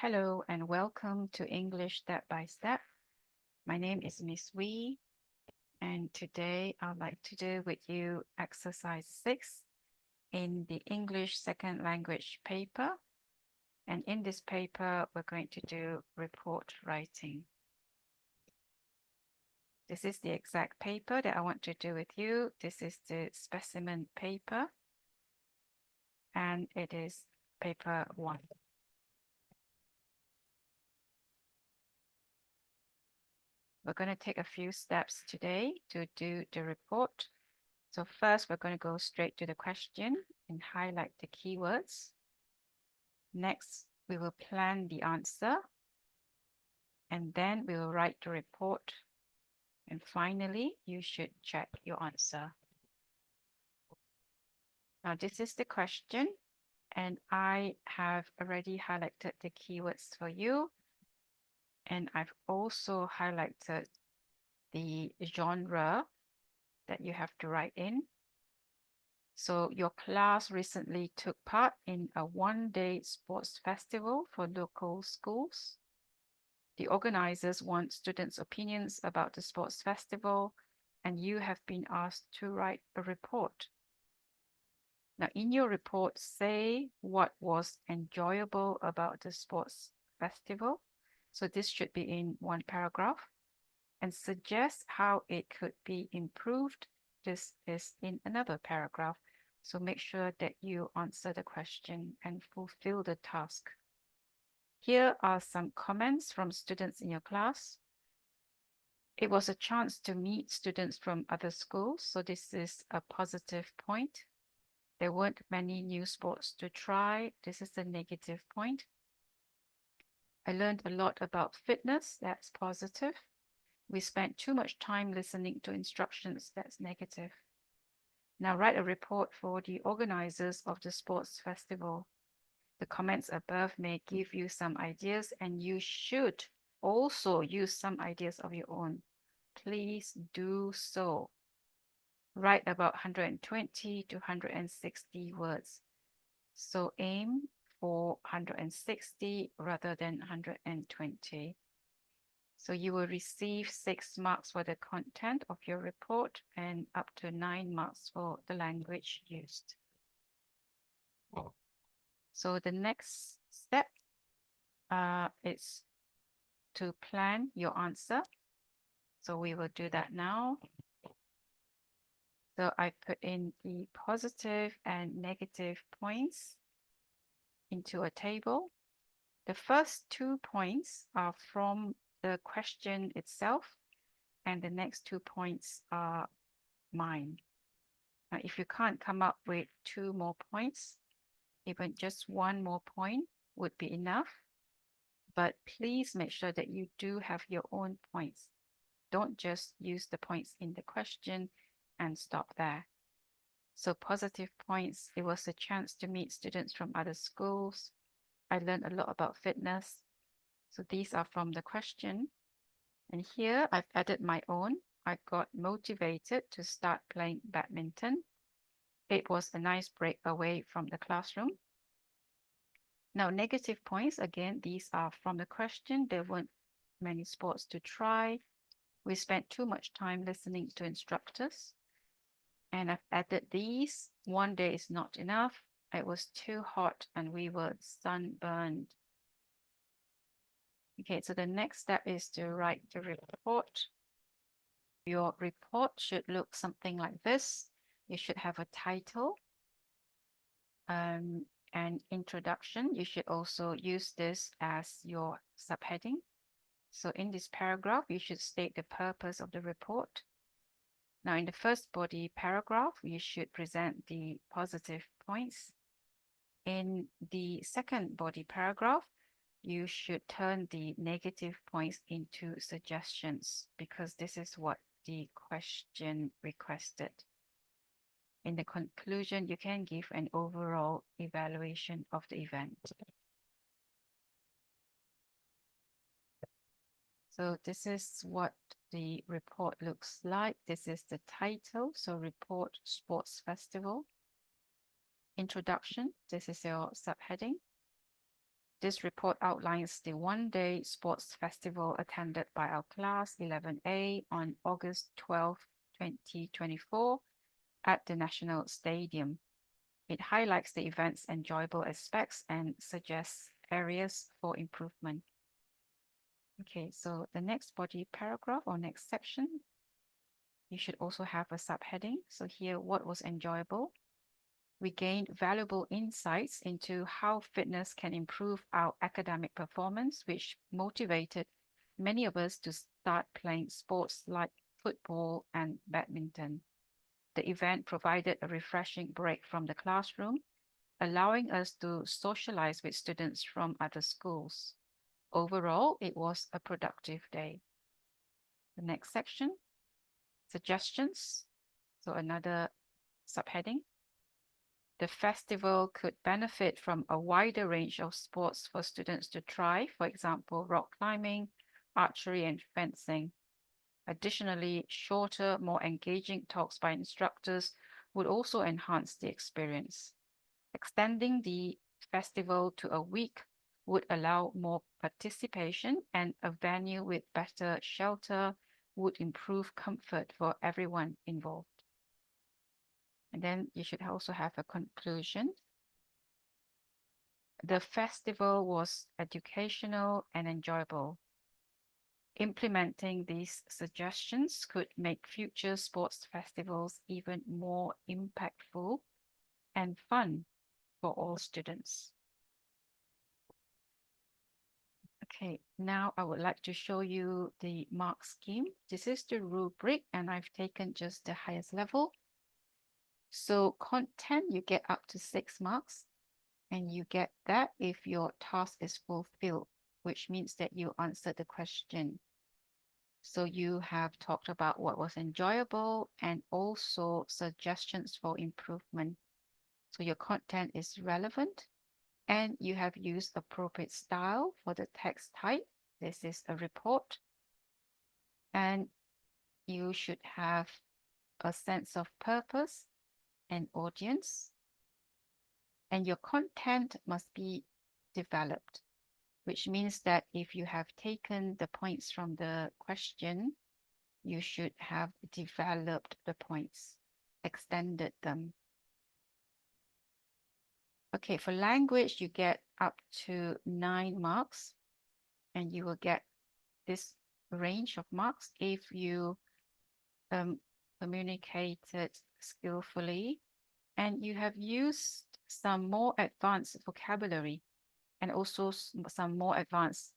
Hello and welcome to English Step by Step. My name is Miss Wee, and today I'd like to do with you exercise 6 in the English second language paper. And in this paper, we're going to do report writing. This is the exact paper that I want to do with you. This is the specimen paper, and it is paper 1. We're going to take a few steps today to do the report. So first, we're going to go straight to the question and highlight the keywords. Next, we will plan the answer. And then we will write the report. And finally, you should check your answer. Now, this is the question. And I have already highlighted the keywords for you. And I've also highlighted the genre that you have to write in. So your class recently took part in a one-day sports festival for local schools. The organizers want students' opinions about the sports festival, and you have been asked to write a report. Now, in your report, say what was enjoyable about the sports festival. So this should be in one paragraph, and suggest how it could be improved. This is in another paragraph. So make sure that you answer the question and fulfill the task. Here are some comments from students in your class. It was a chance to meet students from other schools, so this is a positive point. There weren't many new sports to try. This is a negative point. I learned a lot about fitness. That's positive. We spent too much time listening to instructions. That's negative. Now write a report for the organizers of the sports festival. The comments above may give you some ideas, and you should also use some ideas of your own. Please do so. Write about 120 to 160 words. So aim for 160 rather than 120. So you will receive 6 marks for the content of your report and up to 9 marks for the language used. So the next step is to plan your answer. So we will do that now. So I put in the positive and negative points into a table. The first 2 points are from the question itself, and the next 2 points are mine. Now, if you can't come up with 2 more points, even just 1 more point would be enough. But please make sure that you do have your own points. Don't just use the points in the question and stop there. So positive points, it was a chance to meet students from other schools. I learned a lot about fitness. So these are from the question. And here I've added my own. I got motivated to start playing badminton. It was a nice break away from the classroom. Now, negative points, again, these are from the question. There weren't many sports to try. We spent too much time listening to instructors. And I've added these. One day is not enough. It was too hot and we were sunburned. Okay, so the next step is to write the report. Your report should look something like this. You should have a title, an introduction. You should also use this as your subheading. So in this paragraph, you should state the purpose of the report. Now, in the first body paragraph, you should present the positive points. In the second body paragraph, you should turn the negative points into suggestions because this is what the question requested. In the conclusion, you can give an overall evaluation of the event. So this is what the report looks like. This is the title. So report sports festival. Introduction. This is your subheading. This report outlines the one-day sports festival attended by our class 11A on August 12, 2024 at the National Stadium. It highlights the event's enjoyable aspects and suggests areas for improvement. Okay, so the next body paragraph or next section, you should also have a subheading. So here, what was enjoyable? We gained valuable insights into how fitness can improve our academic performance, which motivated many of us to start playing sports like football and badminton. The event provided a refreshing break from the classroom, allowing us to socialize with students from other schools. Overall, it was a productive day. The next section, suggestions. So another subheading. The festival could benefit from a wider range of sports for students to try, for example, rock climbing, archery, and fencing. Additionally, shorter, more engaging talks by instructors would also enhance the experience. Extending the festival to a week would allow more participation, and a venue with better shelter would improve comfort for everyone involved. And then you should also have a conclusion. The festival was educational and enjoyable. Implementing these suggestions could make future sports festivals even more impactful and fun for all students. Okay, now I would like to show you the mark scheme. This is the rubric, and I've taken just the highest level. So content, you get up to 6 marks, and you get that if your task is fulfilled, which means that you answered the question. So you have talked about what was enjoyable and also suggestions for improvement. So your content is relevant, and you have used appropriate style for the text type. This is a report, and you should have a sense of purpose and audience, and your content must be developed, which means that if you have taken the points from the question, you should have developed the points, extended them. Okay, for language, you get up to 9 marks, and you will get this range of marks if you communicated skillfully and you have used some more advanced vocabulary and also some more advanced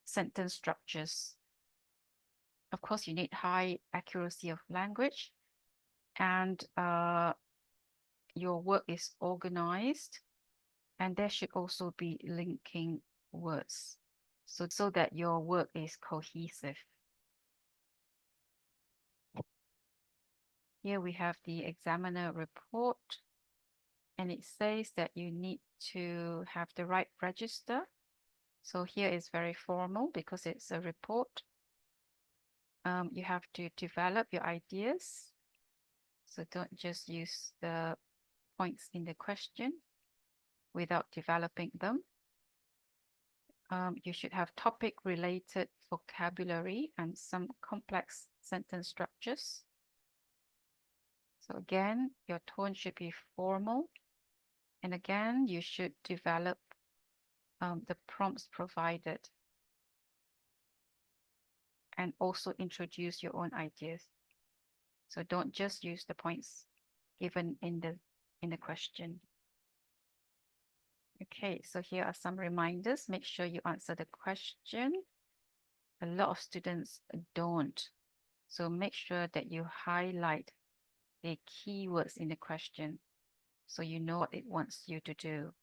sentence structures. Of course, you need high accuracy of language, and your work is organized, and there should also be linking words so that your work is cohesive. Here we have the examiner report, and it says that you need to have the right register. So here is very formal because it's a report. You have to develop your ideas. So don't just use the points in the question without developing them. You should have topic-related vocabulary and some complex sentence structures. So again, your tone should be formal. And again, you should develop the prompts provided and also introduce your own ideas. So don't just use the points given in the question. Okay, so here are some reminders. Make sure you answer the question. A lot of students don't. So make sure that you highlight the keywords in the question so you know what it wants you to do.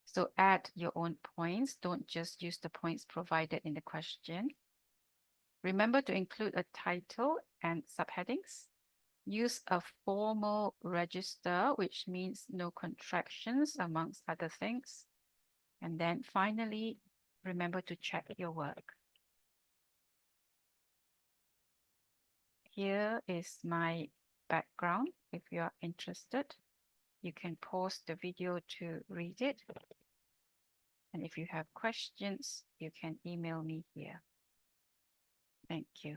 So add your own points. Don't just use the points provided in the question. Remember to include a title and subheadings. Use a formal register, which means no contractions, amongst other things. And then finally, remember to check your work. Here is my background. If you are interested, you can pause the video to read it. And if you have questions, you can email me here. Thank you.